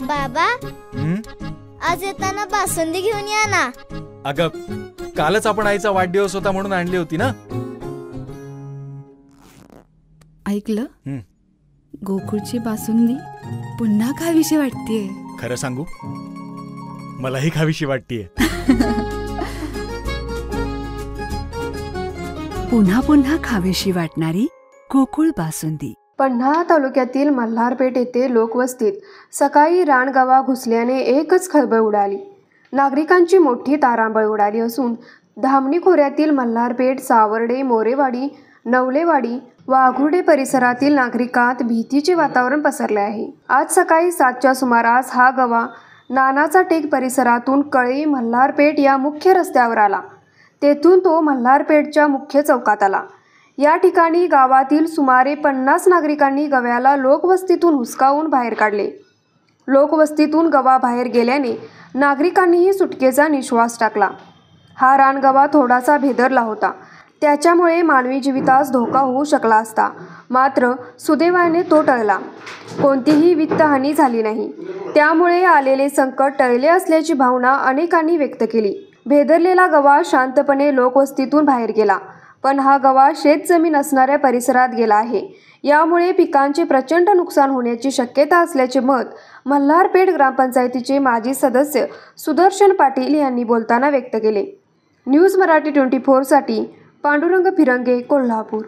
बाबा, हं? आज येताना बासुंदी घेऊन या ना. अगं, कालच आपण आईचा वाढदिवस होता म्हणून आणली होती ना. ऐकलं? हं. गोकुळची बासुंदी पुन्हा खावीशी वाटतेय. खरं सांगू, मलाही खावीशी वाटतीये. पुन्हा पुन्हा खावीशी वाटणारी गोकुळ बासुंदी. पन्हाळा तालुक्यातील मल्हारपेठ येथे लोकवस्तीत सकाळी रानगवा घुसल्याने एकच खळबळ उडाली. नागरिकांची मोठी तारांबळ उडाली असून धामणी खोऱ्यातील मल्हारपेठ, सावर्डे, मोरेवाडी, नवलेवाडी, वाघुर्डे परिसरातील नागरिकांत भीतीचे वातावरण पसरले आहे. आज सकाळी 7च्या सुमारास हा गवा नानाचा टेक परिसरातून कळे मल्हारपेठ या मुख्य रस्त्यावर आला. तेथून तो मल्हारपेठच्या मुख्य चौकात आला. या ठिकाणी गावातील सुमारे 50 नागरिकांनी गव्याला लोकवस्तीतून हुसकावून बाहेर काढले. लोकवस्तीतून गवा बाहेर गेल्याने नागरिकांनीही सुटकेचा निश्वास टाकला. हा रानगवा थोडासा भेदरला होता, त्याच्यामुळे मानवी जीवितास धोका होऊ शकला असता, मात्र सुदैवाने तो टळला. कोणतीही वित्तहानी झाली नाही, त्यामुळे आलेले संकट टळले असल्याची भावना अनेकांनी व्यक्त केली. भेदरलेला गवा शांतपणे लोकवस्तीतून बाहेर गेला, पण हा गवा शेतजमीन असणाऱ्या परिसरात गेला आहे. यामुळे पिकांचे प्रचंड नुकसान होण्याची शक्यता असल्याचे मत मल्हारपेठ ग्रामपंचायतीचे माजी सदस्य सुदर्शन पाटील यांनी बोलताना व्यक्त केले. न्यूज मराठी 24 साठी पांडुरंग फिरंगे, कोल्हापूर.